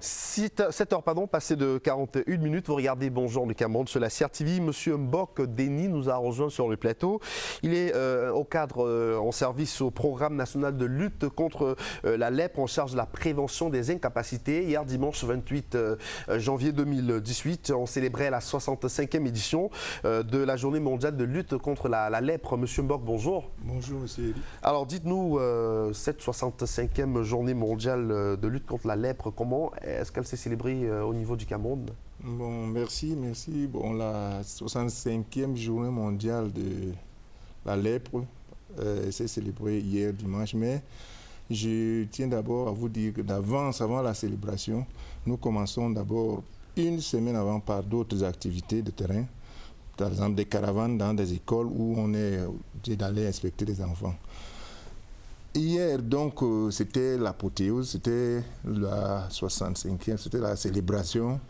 7 heures, passées de 41 minutes. Vous regardez Bonjour le Cameroun sur la CRTV. Monsieur Mbok Denis nous a rejoint sur le plateau. Il est au cadre, en service au programme national de lutte contre la lèpre en charge de la prévention des incapacités. Hier, dimanche 28 janvier 2018, on célébrait la 65e édition de la journée mondiale de lutte contre la lèpre. Monsieur Mbok, bonjour. Bonjour, monsieur Eli. Alors, dites-nous, cette 65e journée mondiale de lutte contre la lèpre, comment est-ce qu'elle s'est célébrée au niveau du Cameroun? Bon, merci. Bon, la 65e journée mondiale de la lèpre s'est célébrée hier dimanche, mais je tiens d'abord à vous dire que avant la célébration, nous commençons d'abord une semaine avant par d'autres activités de terrain, par exemple des caravanes dans des écoles où on est d'aller inspecter les enfants. Hier, donc, c'était l'apothéose, c'était la 65e, c'était la célébration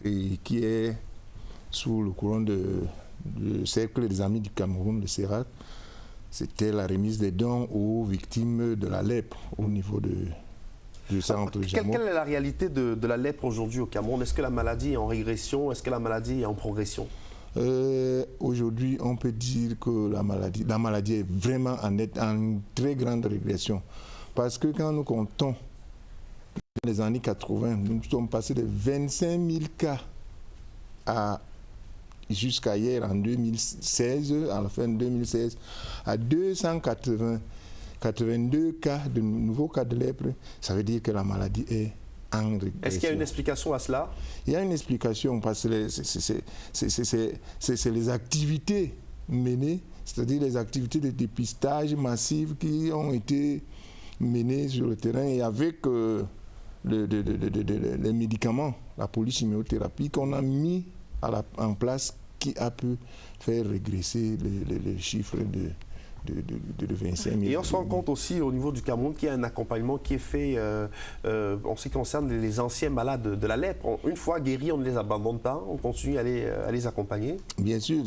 qui est sous le courant du Cercle des Amis du Cameroun, le CERAC. C'était la remise des dons aux victimes de la lèpre au niveau du centre Jameau. Quelle est la réalité de la lèpre aujourd'hui au Cameroun? Est-ce que la maladie est en régression? Est-ce que la maladie est en progression? Aujourd'hui, on peut dire que la maladie est vraiment en très grande régression. Parce que quand nous comptons dans les années 80, nous sommes passés de 25 000 cas jusqu'à hier en 2016, à la fin de 2016, à 282 cas de nouveaux cas de lèpre. Ça veut dire que la maladie est en régression. Est-ce qu'il y a une explication à cela? Il y a une explication parce que c'est les activités menées, c'est-à-dire les activités de dépistage massives qui ont été menées sur le terrain et avec les médicaments, la polychimiothérapie qu'on a mis en place qui a pu faire régresser les chiffres de 25 000. Et on se rend compte aussi au niveau du Cameroun qu'il y a un accompagnement qui est fait en ce qui concerne les anciens malades de la lèpre. Une fois guéris, on ne les abandonne pas, on continue à les accompagner. Bien sûr,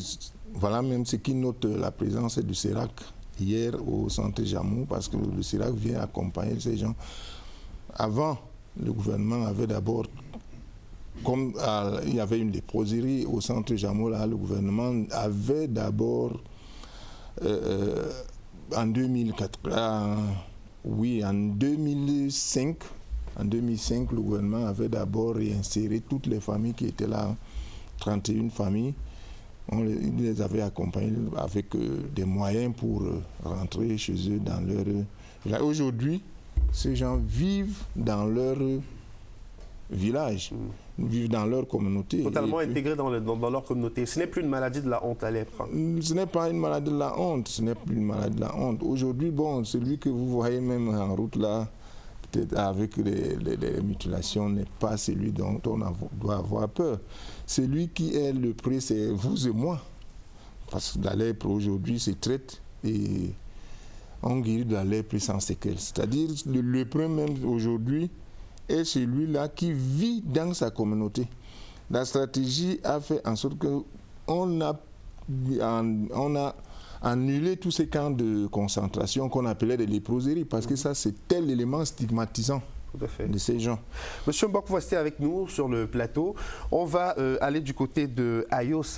voilà même ce qui note la présence du CERAC hier au centre Jameau, parce que le CERAC vient accompagner ces gens. Avant, le gouvernement avait d'abord, comme il y avait une léproserie au centre Jameau, là, le gouvernement avait d'abord en 2005, le gouvernement avait d'abord réinséré toutes les familles qui étaient là, 31 familles. On les avait accompagnés avec des moyens pour rentrer chez eux dans leur village. Aujourd'hui, ces gens vivent dans leur village, vivent dans leur communauté. Totalement intégrés dans leur communauté. Ce n'est plus une maladie de la honte, la lèpre. Ce n'est pas une maladie de la honte, ce n'est plus une maladie de la honte. Aujourd'hui, bon, celui que vous voyez même en route là, peut-être avec les mutilations, n'est pas celui dont on doit avoir peur. Celui qui est le prix, c'est vous et moi. Parce que la lèpre aujourd'hui se traite et on guérit de la lèpre sans séquelles. C'est-à-dire le lépreux même aujourd'hui est celui-là qui vit dans sa communauté. La stratégie a fait en sorte qu'on a annulé tous ces camps de concentration qu'on appelait des léproseries, parce que ça, c'était l'élément stigmatisant de ces gens. Monsieur Mbok, vous restez avec nous sur le plateau. On va aller du côté de Ayos,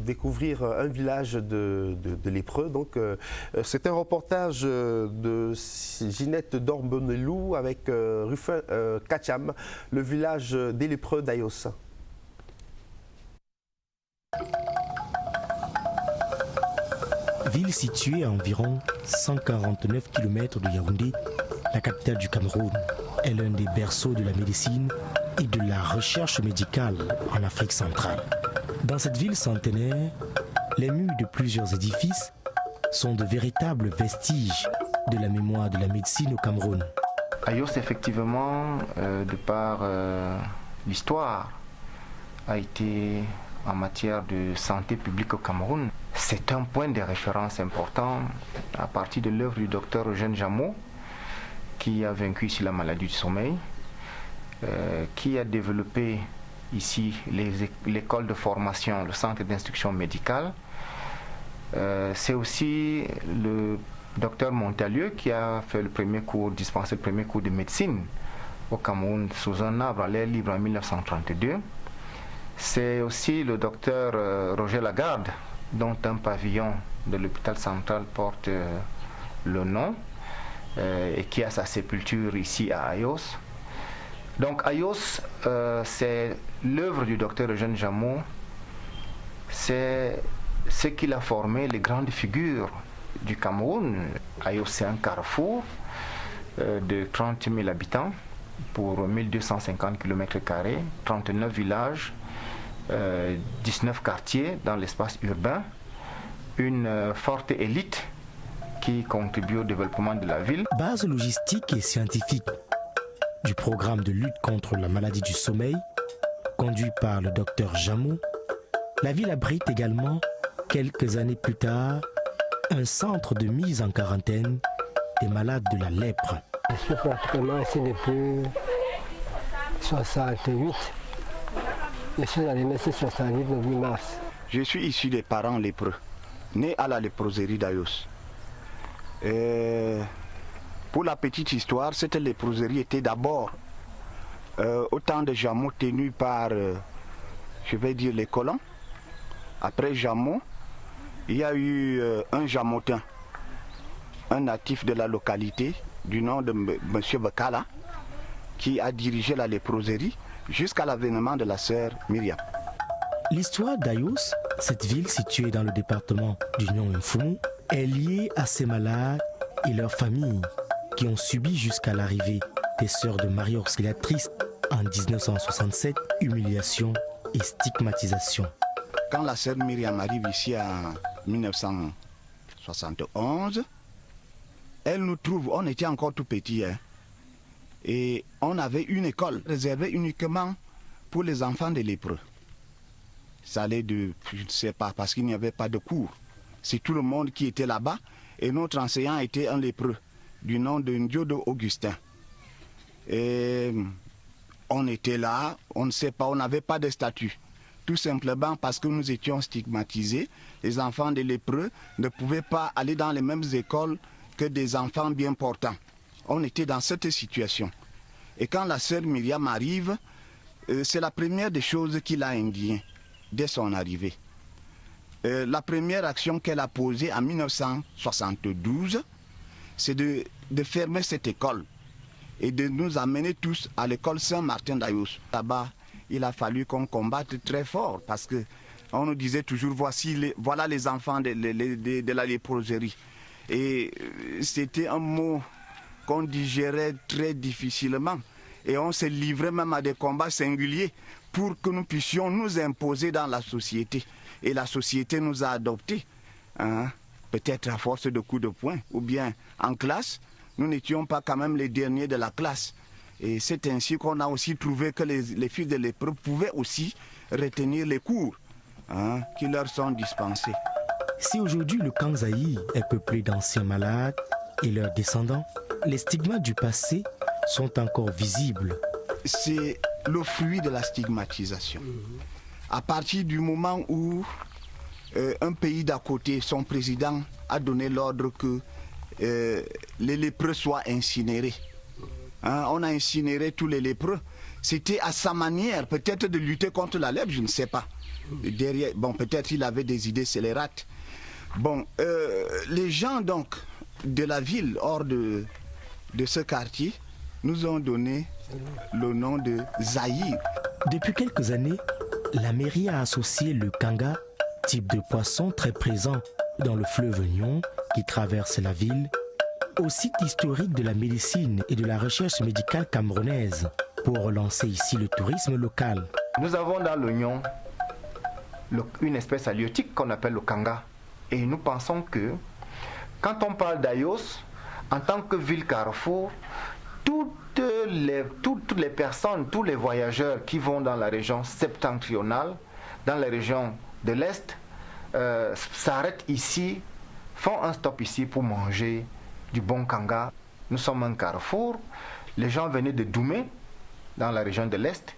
découvrir un village de lépreux. Donc, c'est un reportage de Ginette Dorbonelou avec Rufin Kacham, le village des lépreux d'Ayos. Ville située à environ 149 km de Yaoundé, la capitale du Cameroun, est l'un des berceaux de la médecine et de la recherche médicale en Afrique centrale. Dans cette ville centenaire, les murs de plusieurs édifices sont de véritables vestiges de la mémoire de la médecine au Cameroun. Ayos, effectivement, de par l'histoire, a été en matière de santé publique au Cameroun. C'est un point de référence important à partir de l'œuvre du docteur Eugène Jameau, qui a vaincu ici la maladie du sommeil, qui a développé ici l'école de formation, le centre d'instruction médicale. C'est aussi le docteur Montalieu qui a fait dispensé le premier cours de médecine au Cameroun sous un arbre à l'air libre en 1932. C'est aussi le docteur Roger Lagarde, dont un pavillon de l'hôpital central porte le nom et qui a sa sépulture ici à Ayos. Donc Ayos, c'est l'œuvre du docteur Eugène Jameau, c'est ce qu'il a formé les grandes figures du Cameroun. Ayos, c'est un carrefour de 30 000 habitants pour 1250 km², 39 villages, 19 quartiers dans l'espace urbain, une forte élite qui contribue au développement de la ville. Base logistique et scientifique du programme de lutte contre la maladie du sommeil, conduit par le docteur Jameau, la ville abrite également, quelques années plus tard, un centre de mise en quarantaine des malades de la lèpre. Je suis pratiquement ici depuis 68. Je suis arrivé ici 68 le 8 mars. Je suis issu des parents lépreux, né à la léproserie d'Ayos. Pour la petite histoire, cette léproserie était d'abord autant de Jameau tenus par, je vais dire, les colons. Après Jameau, il y a eu un Jamotin, un natif de la localité du nom de M. Bekala, qui a dirigé la léproserie jusqu'à l'avènement de la sœur Myriam. L'histoire d'Ayos, cette ville située dans le département du Nyon-Mfumu, est liée à ces malades et leurs familles qui ont subi jusqu'à l'arrivée des sœurs de Marie Auxiliatrice en 1967, humiliation et stigmatisation. Quand la sœur Myriam arrive ici en 1971, elle nous trouve, on était encore tout petits, hein, et on avait une école réservée uniquement pour les enfants des lépreux. Ça allait de, je ne sais pas, parce qu'il n'y avait pas de cours. C'est tout le monde qui était là-bas, et notre enseignant était un lépreux, du nom de Ndiodo Augustin. Et on était là, on ne sait pas, on n'avait pas de statut. Tout simplement parce que nous étions stigmatisés. Les enfants des lépreux ne pouvaient pas aller dans les mêmes écoles que des enfants bien portants. On était dans cette situation. Et quand la sœur Myriam arrive, c'est la première des choses qui l'a indigné dès son arrivée. La première action qu'elle a posée en 1972, c'est de fermer cette école et de nous amener tous à l'école Saint-Martin d'Ayos. Là-bas, il a fallu qu'on combatte très fort parce qu'on nous disait toujours voilà les enfants de la léproserie. Et c'était un mot qu'on digérait très difficilement. Et on s'est livré même à des combats singuliers pour que nous puissions nous imposer dans la société. Et la société nous a adoptés, hein, peut-être à force de coups de poing, ou bien en classe, nous n'étions pas quand même les derniers de la classe. Et c'est ainsi qu'on a aussi trouvé que les fils de lépreux pouvaient aussi retenir les cours, hein, qui leur sont dispensés. Si aujourd'hui le Kansaï est peuplé d'anciens malades et leurs descendants, les stigmates du passé sont encore visibles. C'est le fruit de la stigmatisation. À partir du moment où un pays d'à côté, son président a donné l'ordre que les lépreux soient incinérés. Hein, on a incinéré tous les lépreux. C'était à sa manière, peut-être de lutter contre la lèpre, je ne sais pas. Derrière, bon, peut-être il avait des idées scélérates. Bon, les gens donc de la ville, hors de ce quartier, nous ont donné le nom de Zaïre. Depuis quelques années, la mairie a associé le kanga, type de poisson très présent dans le fleuve Nyon qui traverse la ville, au site historique de la médecine et de la recherche médicale camerounaise pour relancer ici le tourisme local. Nous avons dans le Nyon une espèce halieutique qu'on appelle le kanga. Et nous pensons que quand on parle d'Ayos, en tant que ville carrefour, toutes les personnes, tous les voyageurs qui vont dans la région septentrionale, dans la région de l'Est, s'arrêtent ici, font un stop ici pour manger du bon kanga. Nous sommes un carrefour. Les gens venaient de Doumé, dans la région de l'Est.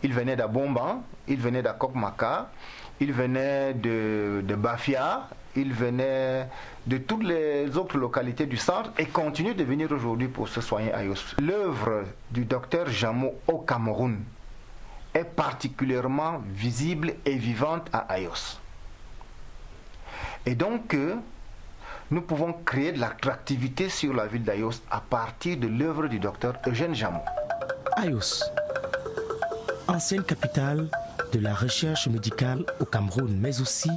Ils venaient d'Abomban, ils venaient d'Akokmaka, ils venaient de Bafia, ils venaient de toutes les autres localités du centre et continuent de venir aujourd'hui pour se soigner à Ayos. L'œuvre du docteur Jamo au Cameroun est particulièrement visible et vivante à Ayos. Et donc, nous pouvons créer de l'attractivité sur la ville d'Ayos à partir de l'œuvre du docteur Eugène Jamo. Ayos, ancienne capitale de la recherche médicale au Cameroun, mais aussi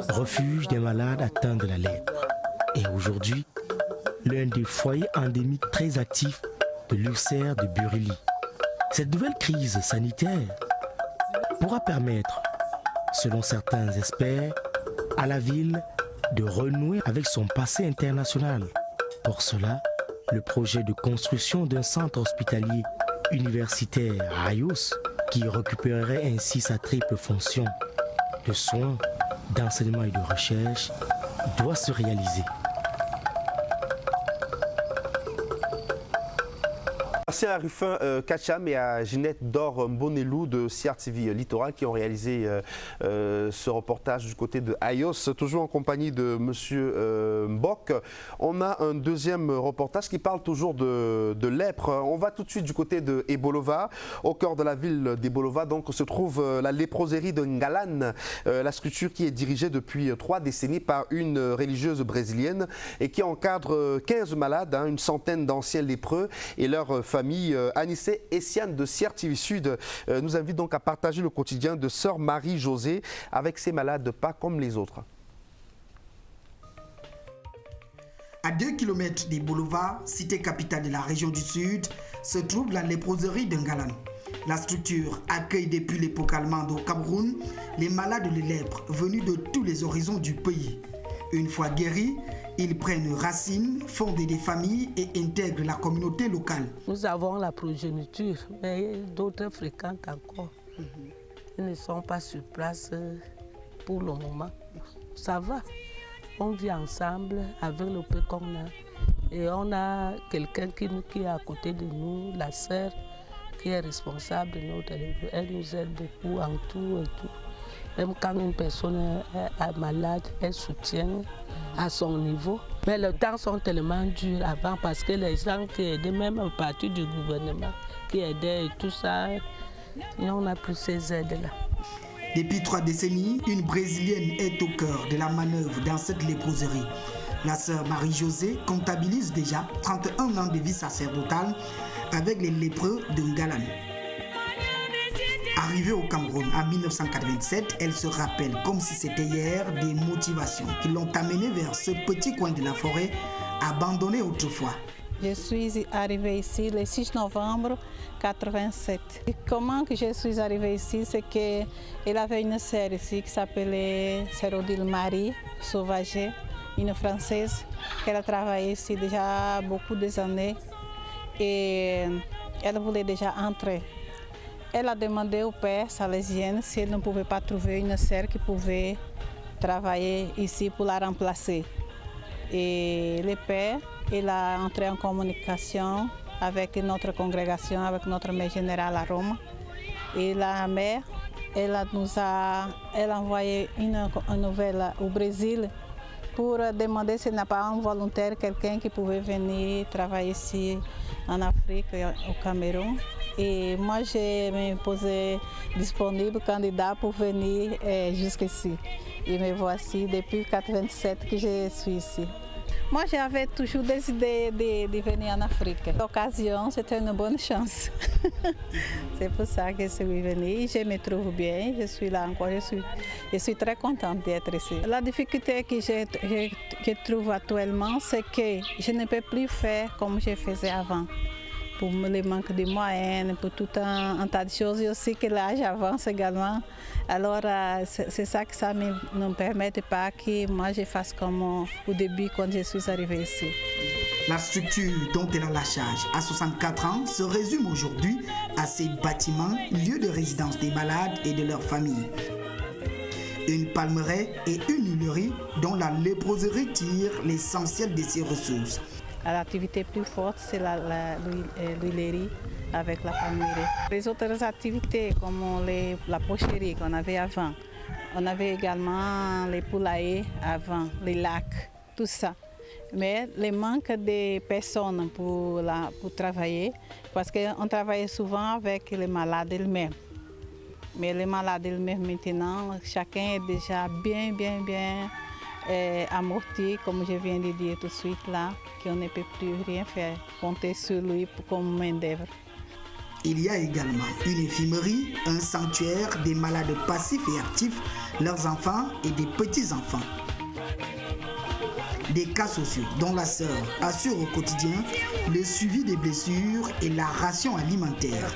refuge des malades atteints de la lèpre. Et aujourd'hui, l'un des foyers endémiques très actifs de l'ulcère de Burili. Cette nouvelle crise sanitaire pourra permettre, selon certains experts, à la ville de renouer avec son passé international. Pour cela, le projet de construction d'un centre hospitalier universitaire à Ayos, qui récupérerait ainsi sa triple fonction de soins, d'enseignement et de recherche, doit se réaliser. Merci à Rufin Kacham et à Ginette Dor Mbonelou de CRTV Littoral qui ont réalisé ce reportage du côté de Ayos, toujours en compagnie de M. Mbok. On a un deuxième reportage qui parle toujours de lèpre. On va tout de suite du côté de Ebolova. Au cœur de la ville d'Ebolova donc, se trouve la léproserie de Ngalan, la structure qui est dirigée depuis 3 décennies par une religieuse brésilienne et qui encadre 15 malades, une centaine d'anciens lépreux et leurs familles. Anissé Essiane de CRTV Sud nous invite donc à partager le quotidien de sœur Marie-Josée avec ses malades pas comme les autres. À 2 km d'Ebolova, cité capitale de la région du Sud, se trouve la léproserie de Ngalan. La structure accueille depuis l'époque allemande au Cameroun les malades de lèpre venus de tous les horizons du pays. Une fois guéris, ils prennent racine, fondent des familles et intègrent la communauté locale. Nous avons la progéniture, mais d'autres fréquentent encore. Ils ne sont pas sur place pour le moment. Ça va. On vit ensemble avec le peu qu'on a. Et on a quelqu'un qui est à côté de nous, la sœur, qui est responsable de notre élève. Elle nous aide beaucoup en tout et tout. Même quand une personne est malade, elle soutient à son niveau. Mais les temps sont tellement durs avant parce que les gens qui aidaient, même à partir du gouvernement, qui aidaient et tout ça, on n'a plus ces aides-là. Depuis 3 décennies, une Brésilienne est au cœur de la manœuvre dans cette léproserie. La sœur Marie-Josée comptabilise déjà 31 ans de vie sacerdotale avec les lépreux de Ngalan. Arrivée au Cameroun en 1987, elle se rappelle comme si c'était hier des motivations qui l'ont amenée vers ce petit coin de la forêt abandonné autrefois. Je suis arrivée ici le 6 novembre 1987. Et comment que je suis arrivée ici, c'est qu'elle avait une sœur ici qui s'appelait Sœur Odile Marie Sauvager, une Française, qui a travaillé ici déjà beaucoup d'années et elle voulait déjà entrer. Elle a demandé au père salésien si elle ne pouvait pas trouver une sœur qui pouvait travailler ici pour la remplacer. Et le père, il a entré en communication avec notre congrégation, avec notre mère générale à Rome. Et la mère, elle a envoyé une nouvelle au Brésil pour demander s'il n'y a pas un volontaire, quelqu'un qui pouvait venir travailler ici en Afrique, au Cameroun. Et moi, je me posé disponible, candidat pour venir jusqu'ici. Et me voici depuis 1987 que je suis ici. Moi, j'avais toujours des idées de venir en Afrique. L'occasion, c'était une bonne chance. C'est pour ça que je suis venue. Je me trouve bien, je suis là encore. Je suis très contente d'être ici. La difficulté que je trouve actuellement, c'est que je ne peux plus faire comme je faisais avant. Pour le manque de moyens, pour tout un tas de choses, et aussi que l'âge avance également. Alors, c'est ça que ça ne me permet pas que moi je fasse comme au début quand je suis arrivée ici. La structure dont elle a la charge à 64 ans se résume aujourd'hui à ces bâtiments, lieux de résidence des malades et de leurs familles. Une palmeraie et une huilerie dont la léproserie tire l'essentiel de ses ressources. L'activité plus forte, c'est l'huilerie avec la palmeraie. Les autres activités comme la pocherie qu'on avait avant, on avait également les poulaillers avant, les lacs, tout ça. Mais le manque de personnes pour travailler, parce qu'on travaillait souvent avec les malades eux-mêmes. Mais les malades eux-mêmes maintenant, chacun est déjà bien amorti, comme je viens de dire tout de suite là, qu'on ne peut plus rien faire, compter sur lui comme main-d'œuvre. Il y a également une infirmerie, un sanctuaire des malades passifs et actifs, leurs enfants et des petits-enfants. Des cas sociaux dont la sœur assure au quotidien le suivi des blessures et la ration alimentaire.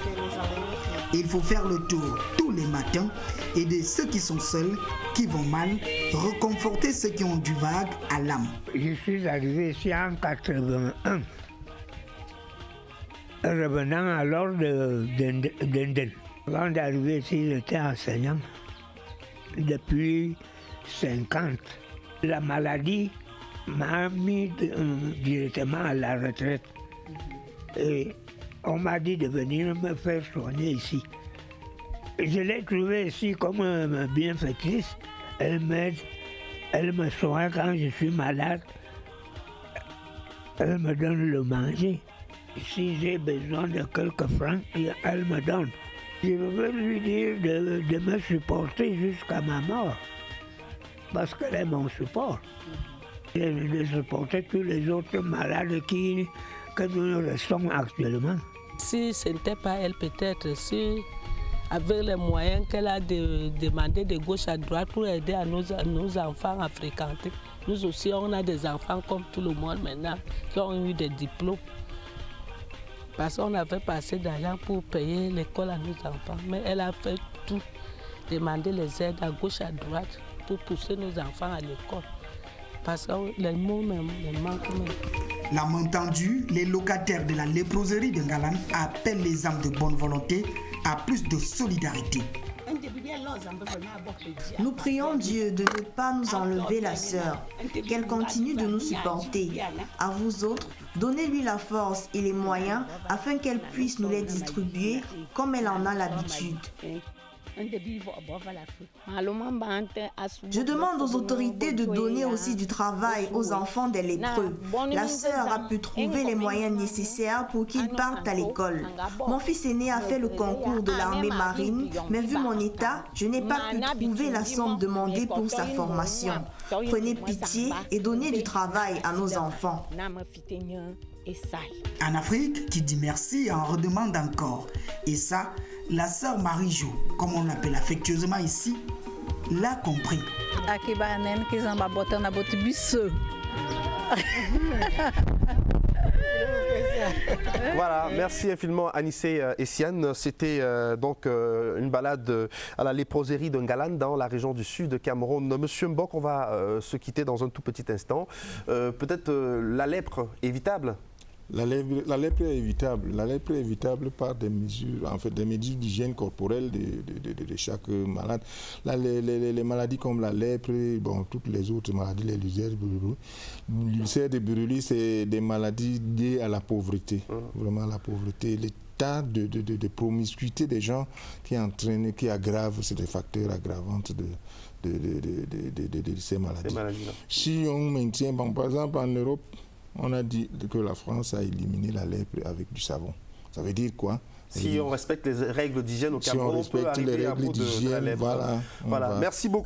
Il faut faire le tour tous les matins, aider ceux qui sont seuls, qui vont mal, reconforter ceux qui ont du vague à l'âme. Je suis arrivé ici en 81, revenant alors d'Indel. Avant d'arriver ici, j'étais enseignant depuis 50. La maladie m'a mis directement à la retraite. Et on m'a dit de venir me faire soigner ici. Je l'ai trouvé ici comme une bienfaitrice. Elle m'aide, elle me soigne quand je suis malade. Elle me donne le manger. Si j'ai besoin de quelques francs, elle me donne. Je veux lui dire de me supporter jusqu'à ma mort. Parce qu'elle est mon support. De supporter tous les autres malades que nous restons actuellement. Si ce n'était pas elle, peut-être, si avec les moyens qu'elle a demandé de gauche à droite pour aider à nos enfants à fréquenter. Nous aussi, on a des enfants comme tout le monde maintenant qui ont eu des diplômes. Parce qu'on avait pas assez d'argent pour payer l'école à nos enfants. Mais elle a fait tout, demander les aides à gauche à droite pour pousser nos enfants à l'école. Parce que les mots me manquent même. L'âme entendue, les locataires de la léproserie de Ngalan appellent les âmes de bonne volonté à plus de solidarité. Nous prions Dieu de ne pas nous enlever la sœur, qu'elle continue de nous supporter. À vous autres, donnez-lui la force et les moyens afin qu'elle puisse nous les distribuer comme elle en a l'habitude. Je demande aux autorités de donner aussi du travail aux enfants des lépreux. La sœur a pu trouver les moyens nécessaires pour qu'ils partent à l'école. Mon fils aîné a fait le concours de l'armée marine, mais vu mon état, je n'ai pas pu trouver la somme demandée pour sa formation. Prenez pitié et donnez du travail à nos enfants. En Afrique, qui dit merci en redemande encore. Et ça, la sœur Marie-Jo, comme on l'appelle affectueusement ici, l'a compris. Voilà, merci infiniment Anissé Essiane. C'était donc une balade à la léproserie de Ngalan dans la région du sud de Cameroun. Monsieur Mbok, on va se quitter dans un tout petit instant. Peut-être la lèpre évitable? La lèpre est évitable. La lèpre est évitable par des mesures, en fait, des mesures d'hygiène corporelle de chaque malade. Là, les maladies comme la lèpre, bon, toutes les autres maladies, les l'ulcère de Buruli, c'est des maladies liées à la pauvreté, vraiment à la pauvreté. L'état de promiscuité des gens qui entraînent, qui aggravent, c'est des facteurs aggravants de ces maladies. Si on maintient, bon, par exemple en Europe, on a dit que la France a éliminé la lèpre avec du savon. Ça veut dire quoi? Si on respecte les règles d'hygiène au Cameroun, on respecte les règles d'hygiène, voilà. Merci beaucoup.